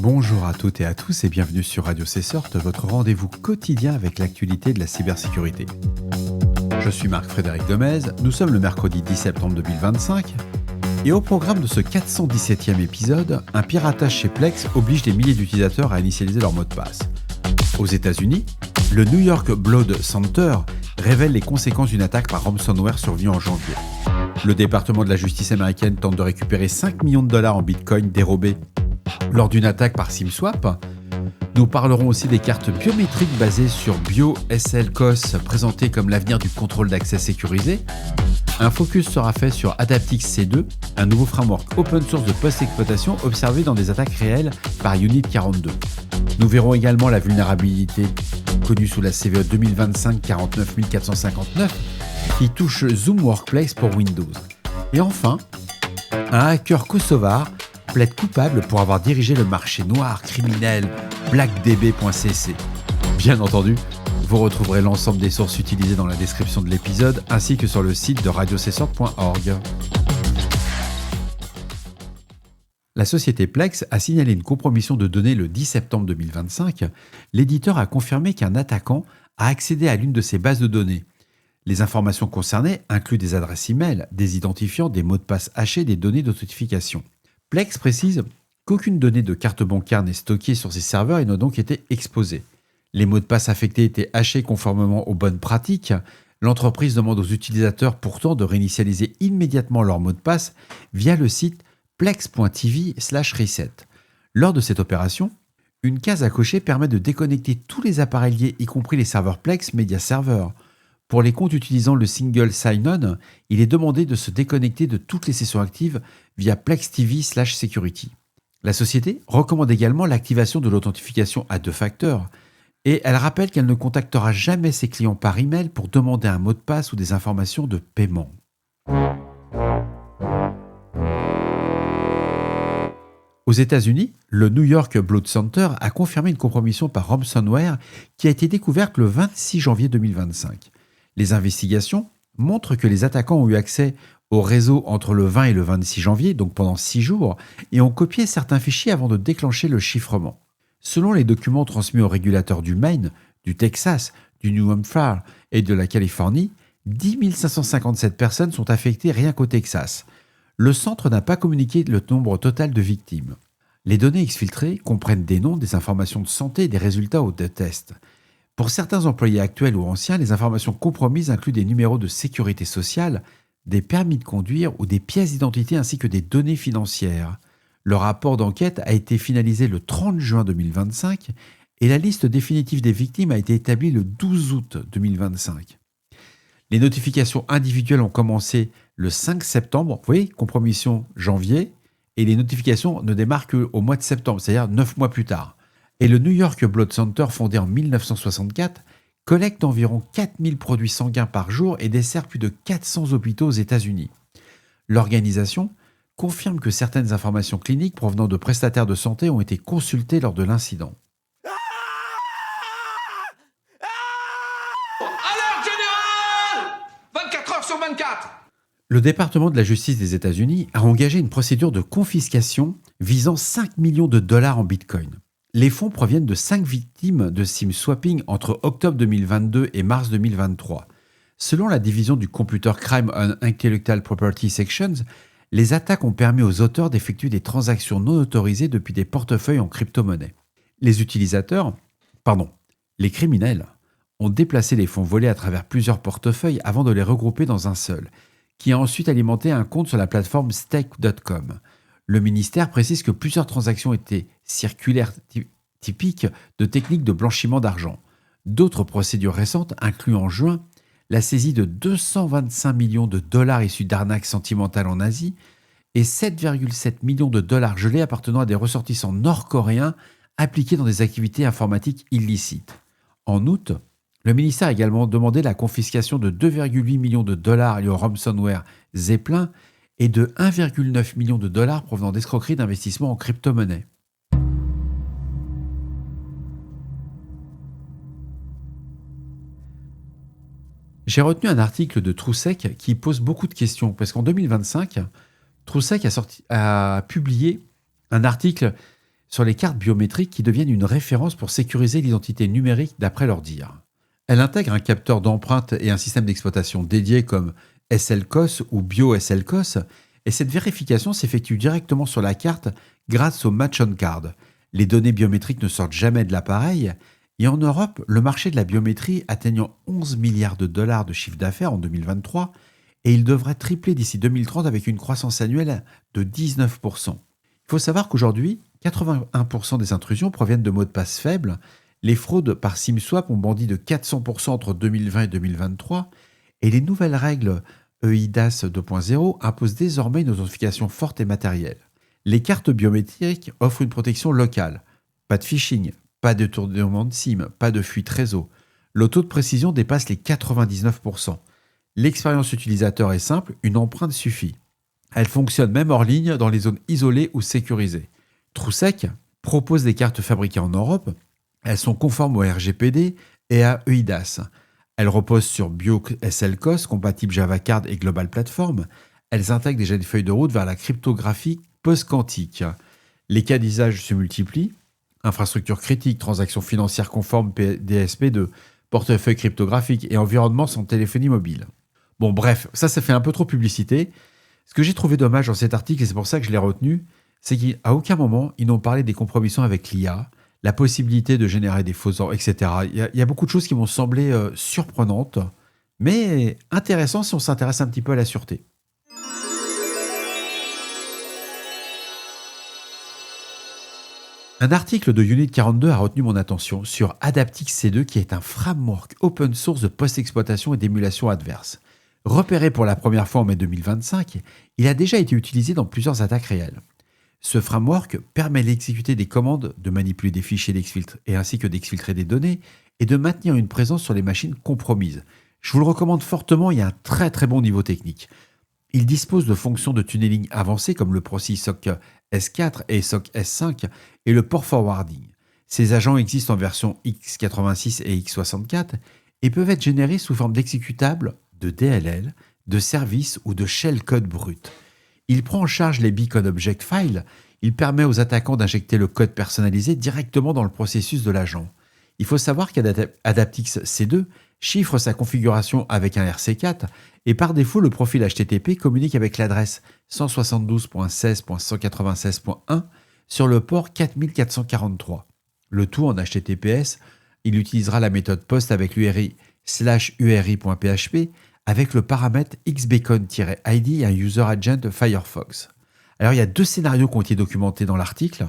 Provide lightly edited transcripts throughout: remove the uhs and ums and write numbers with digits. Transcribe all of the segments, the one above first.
Bonjour à toutes et à tous et bienvenue sur Radio CSort, votre rendez-vous quotidien avec l'actualité de la cybersécurité. Je suis Marc-Frédéric Gomez, nous sommes le mercredi 10 septembre 2025 et au programme de ce 417e épisode, un piratage chez Plex oblige des milliers d'utilisateurs à initialiser leur mot de passe. Aux États-Unis, le New York Blood Center révèle les conséquences d'une attaque par ransomware survenue en janvier. Le département de la justice américaine tente de récupérer 5 millions de dollars en bitcoin dérobés lors d'une attaque par SimSwap. Nous parlerons aussi des cartes biométriques basées sur BioSLCOS présentées comme l'avenir du contrôle d'accès sécurisé. Un focus sera fait sur Adaptix C2, un nouveau framework open source de post-exploitation observé dans des attaques réelles par Unit 42. Nous verrons également la vulnérabilité connue sous la CVE 2025-49459 qui touche Zoom Workplace pour Windows. Et enfin, un hacker kosovar plaide coupable pour avoir dirigé le marché noir criminel blackdb.cc. Bien entendu, vous retrouverez l'ensemble des sources utilisées dans la description de l'épisode ainsi que sur le site de radiocessor.org. La société Plex a signalé une compromission de données le 10 septembre 2025. L'éditeur a confirmé qu'un attaquant a accédé à l'une de ses bases de données. Les informations concernées incluent des adresses e-mail, des identifiants, des mots de passe hachés, des données d'authentification. Plex précise qu'aucune donnée de carte bancaire n'est stockée sur ces serveurs et n'a donc été exposée. Les mots de passe affectés étaient hachés conformément aux bonnes pratiques. L'entreprise demande aux utilisateurs pourtant de réinitialiser immédiatement leur mot de passe via le site plex.tv/reset. Lors de cette opération, une case à cocher permet de déconnecter tous les appareils liés, y compris les serveurs Plex Media Server. Pour les comptes utilisant le single sign-on, il est demandé de se déconnecter de toutes les sessions actives via PlexTV/security. La société recommande également l'activation de l'authentification à 2 facteurs et elle rappelle qu'elle ne contactera jamais ses clients par email pour demander un mot de passe ou des informations de paiement. Aux États-Unis, le New York Blood Center a confirmé une compromission par ransomware qui a été découverte le 26 janvier 2025. Les investigations montrent que les attaquants ont eu accès au réseau entre le 20 et le 26 janvier, donc pendant 6 jours, et ont copié certains fichiers avant de déclencher le chiffrement. Selon les documents transmis aux régulateurs du Maine, du Texas, du New Hampshire et de la Californie, 10 557 personnes sont affectées rien qu'au Texas. Le centre n'a pas communiqué le nombre total de victimes. Les données exfiltrées comprennent des noms, des informations de santé et des résultats de tests. Pour certains employés actuels ou anciens, les informations compromises incluent des numéros de sécurité sociale, des permis de conduire ou des pièces d'identité ainsi que des données financières. Le rapport d'enquête a été finalisé le 30 juin 2025 et la liste définitive des victimes a été établie le 12 août 2025. Les notifications individuelles ont commencé le 5 septembre, vous voyez, compromission janvier, et les notifications ne démarrent qu'au mois de septembre, c'est-à-dire 9 mois plus tard. Et le New York Blood Center, fondé en 1964, collecte environ 4000 produits sanguins par jour et dessert plus de 400 hôpitaux aux États-Unis. L'organisation confirme que certaines informations cliniques provenant de prestataires de santé ont été consultées lors de l'incident. Alerte générale 24 heures sur 24. Le département de la justice des États-Unis a engagé une procédure de confiscation visant 5 millions de dollars en bitcoin. Les fonds proviennent de 5 victimes de SIM-swapping entre octobre 2022 et mars 2023. Selon la division du Computer Crime and Intellectual Property Sections, les attaques ont permis aux auteurs d'effectuer des transactions non autorisées depuis des portefeuilles en crypto-monnaie. Les criminels ont déplacé les fonds volés à travers plusieurs portefeuilles avant de les regrouper dans un seul, qui a ensuite alimenté un compte sur la plateforme stake.com. Le ministère précise que plusieurs transactions étaient circulaires typiques de techniques de blanchiment d'argent. D'autres procédures récentes incluent en juin la saisie de 225 millions de dollars issus d'arnaques sentimentales en Asie et 7,7 millions de dollars gelés appartenant à des ressortissants nord-coréens impliqués dans des activités informatiques illicites. En août, le ministère a également demandé la confiscation de 2,8 millions de dollars liés au ransomware Zeppelin et de 1,9 million de dollars provenant d'escroqueries d'investissement en crypto-monnaie. J'ai retenu un article de TrueSec qui pose beaucoup de questions, parce qu'en 2025, TrueSec a publié un article sur les cartes biométriques qui deviennent une référence pour sécuriser l'identité numérique d'après leur dire. Elle intègre un capteur d'empreinte et un système d'exploitation dédié comme SLCOS ou BioSLCOS, et cette vérification s'effectue directement sur la carte grâce au Match on Card. Les données biométriques ne sortent jamais de l'appareil, et en Europe, le marché de la biométrie atteignant 11 milliards de dollars de chiffre d'affaires en 2023, et il devrait tripler d'ici 2030 avec une croissance annuelle de 19%. Il faut savoir qu'aujourd'hui, 81% des intrusions proviennent de mots de passe faibles. Les fraudes par SIM-swap ont bondi de 400% entre 2020 et 2023, et les nouvelles règles EIDAS 2.0 imposent désormais une authentification forte et matérielle. Les cartes biométriques offrent une protection locale. Pas de phishing, pas de détournement de SIM, pas de fuite réseau. Le taux de précision dépasse les 99%. L'expérience utilisateur est simple, une empreinte suffit. Elle fonctionne même hors ligne dans les zones isolées ou sécurisées. TrueSec propose des cartes fabriquées en Europe. Elles sont conformes au RGPD et à EIDAS. Elles reposent sur BioSLCOS, compatible Java Card et Global Platform. Elles intègrent déjà une feuille de route vers la cryptographie post-quantique. Les cas d'usage se multiplient. Infrastructures critiques, transactions financières conformes DSP2, portefeuille cryptographique et environnement sans téléphonie mobile. Bon bref, ça fait un peu trop publicité. Ce que j'ai trouvé dommage dans cet article, et c'est pour ça que je l'ai retenu, c'est qu'à aucun moment, ils n'ont parlé des compromissions avec l'IA, la possibilité de générer des faux ordres, etc. Il y a beaucoup de choses qui m'ont semblé surprenantes, mais intéressantes si on s'intéresse un petit peu à la sûreté. Un article de Unit 42 a retenu mon attention sur Adaptix C2, qui est un framework open source de post-exploitation et d'émulation adverse. Repéré pour la première fois en mai 2025, il a déjà été utilisé dans plusieurs attaques réelles. Ce framework permet d'exécuter des commandes, de manipuler des fichiers et ainsi que d'exfiltrer des données et de maintenir une présence sur les machines compromises. Je vous le recommande fortement, il y a un très très bon niveau technique. Il dispose de fonctions de tunneling avancées comme le proxy SOC S4 et SOC S5 et le port forwarding. Ces agents existent en version x86 et x64 et peuvent être générés sous forme d'exécutables, de DLL, de services ou de shellcode brut. Il prend en charge les beacon object files. Il permet aux attaquants d'injecter le code personnalisé directement dans le processus de l'agent. Il faut savoir qu'Adaptix C2 chiffre sa configuration avec un RC4 et par défaut, le profil HTTP communique avec l'adresse 172.16.196.1 sur le port 4443. Le tout en HTTPS, il utilisera la méthode POST avec l'URI /uri.php avec le paramètre xbeacon-id et un user agent de Firefox. Alors, il y a 2 scénarios qui ont été documentés dans l'article.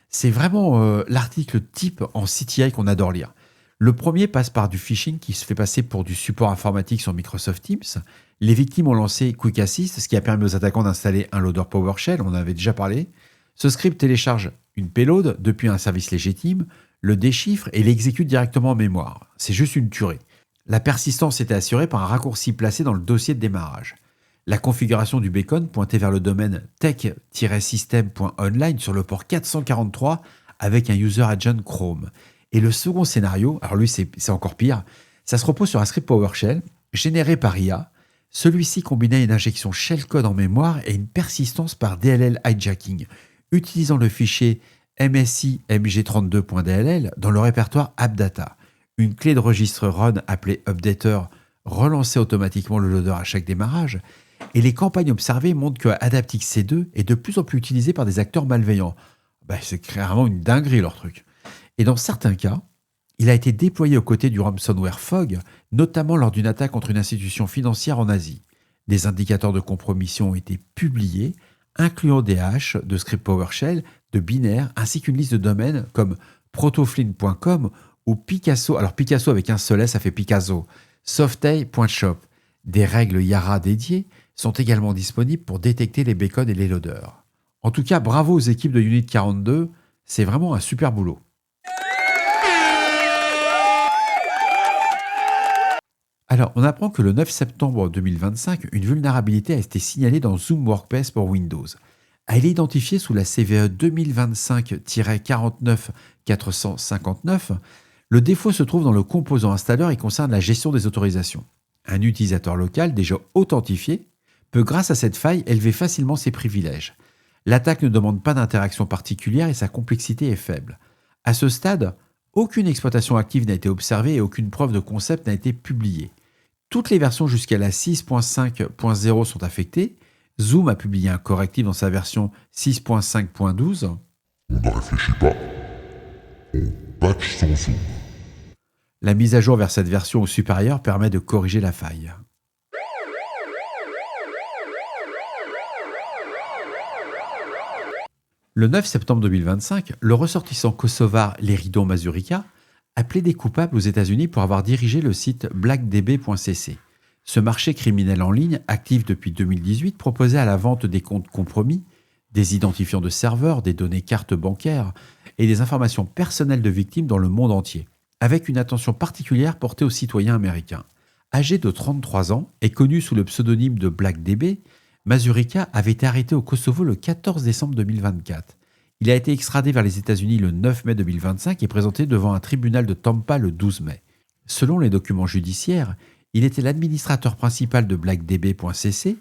C'est vraiment l'article type en CTI qu'on adore lire. Le premier passe par du phishing qui se fait passer pour du support informatique sur Microsoft Teams. Les victimes ont lancé Quick Assist, ce qui a permis aux attaquants d'installer un loader PowerShell, on en avait déjà parlé. Ce script télécharge une payload depuis un service légitime, le déchiffre et l'exécute directement en mémoire. C'est juste une tuerie. La persistance était assurée par un raccourci placé dans le dossier de démarrage. La configuration du beacon pointait vers le domaine tech-system.online sur le port 443 avec un user agent Chrome. Et le second scénario, alors lui c'est encore pire, ça se repose sur un script PowerShell généré par IA. Celui-ci combinait une injection shellcode en mémoire et une persistance par DLL hijacking, utilisant le fichier msi-mg32.dll dans le répertoire AppData. Une clé de registre run appelée updater relançait automatiquement le loader à chaque démarrage, et les campagnes observées montrent que Adaptix C2 est de plus en plus utilisé par des acteurs malveillants. C'est clairement une dinguerie leur truc. Et dans certains cas, il a été déployé aux côtés du ransomware Fog, notamment lors d'une attaque contre une institution financière en Asie. Des indicateurs de compromission ont été publiés, incluant des hashes de script PowerShell, de binaires, ainsi qu'une liste de domaines comme protoflin.com ou Picasso, alors Picasso avec un seul S, ça fait Picasso, softail.shop. Des règles Yara dédiées sont également disponibles pour détecter les beacons et les loaders. En tout cas, bravo aux équipes de Unit 42, c'est vraiment un super boulot. Alors, on apprend que le 9 septembre 2025, une vulnérabilité a été signalée dans Zoom Workspace pour Windows. Elle est identifiée sous la CVE 2025-49459. Le défaut se trouve dans le composant installeur et concerne la gestion des autorisations. Un utilisateur local déjà authentifié peut, grâce à cette faille, élever facilement ses privilèges. L'attaque ne demande pas d'interaction particulière et sa complexité est faible. À ce stade, aucune exploitation active n'a été observée et aucune preuve de concept n'a été publiée. Toutes les versions jusqu'à la 6.5.0 sont affectées. Zoom a publié un correctif dans sa version 6.5.12. On ne réfléchit pas. On patch son Zoom. La mise à jour vers cette version au supérieur permet de corriger la faille. Le 9 septembre 2025, le ressortissant kosovar Leridon Mazurica a plaidé coupable aux États-Unis pour avoir dirigé le site blackdb.cc. Ce marché criminel en ligne, actif depuis 2018, proposait à la vente des comptes compromis, des identifiants de serveurs, des données cartes bancaires et des informations personnelles de victimes dans le monde entier, avec une attention particulière portée aux citoyens américains. Âgé de 33 ans et connu sous le pseudonyme de BlackDB, Mazurica avait été arrêté au Kosovo le 14 décembre 2024. Il a été extradé vers les États-Unis le 9 mai 2025 et présenté devant un tribunal de Tampa le 12 mai. Selon les documents judiciaires, il était l'administrateur principal de blackdb.cc,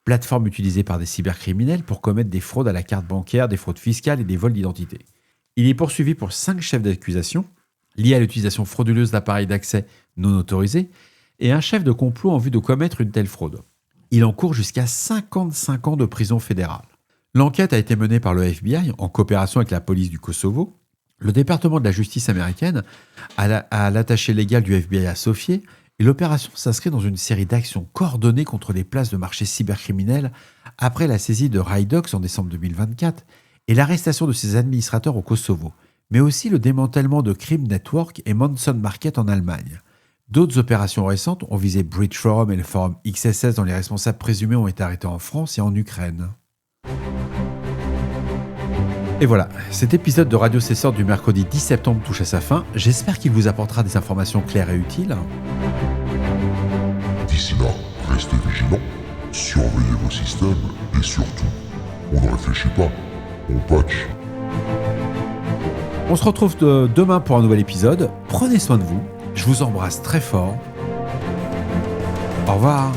plateforme utilisée par des cybercriminels pour commettre des fraudes à la carte bancaire, des fraudes fiscales et des vols d'identité. Il est poursuivi pour 5 chefs d'accusation liés à l'utilisation frauduleuse d'appareils d'accès non autorisés et un chef de complot en vue de commettre une telle fraude. Il encourt jusqu'à 55 ans de prison fédérale. L'enquête a été menée par le FBI en coopération avec la police du Kosovo. Le département de la justice américaine a l'attaché légal du FBI associé et l'opération s'inscrit dans une série d'actions coordonnées contre les places de marché cybercriminels après la saisie de Ridox en décembre 2024 et l'arrestation de ses administrateurs au Kosovo, mais aussi le démantèlement de Crime Network et Monson Market en Allemagne. D'autres opérations récentes ont visé Bridge Forum et le forum XSS dont les responsables présumés ont été arrêtés en France et en Ukraine. Et voilà, cet épisode de Radio Cesseur du mercredi 10 septembre touche à sa fin. J'espère qu'il vous apportera des informations claires et utiles. D'ici là, restez vigilants, surveillez vos systèmes et surtout, on ne réfléchit pas, on patch. On se retrouve demain pour un nouvel épisode. Prenez soin de vous. Je vous embrasse très fort. Au revoir.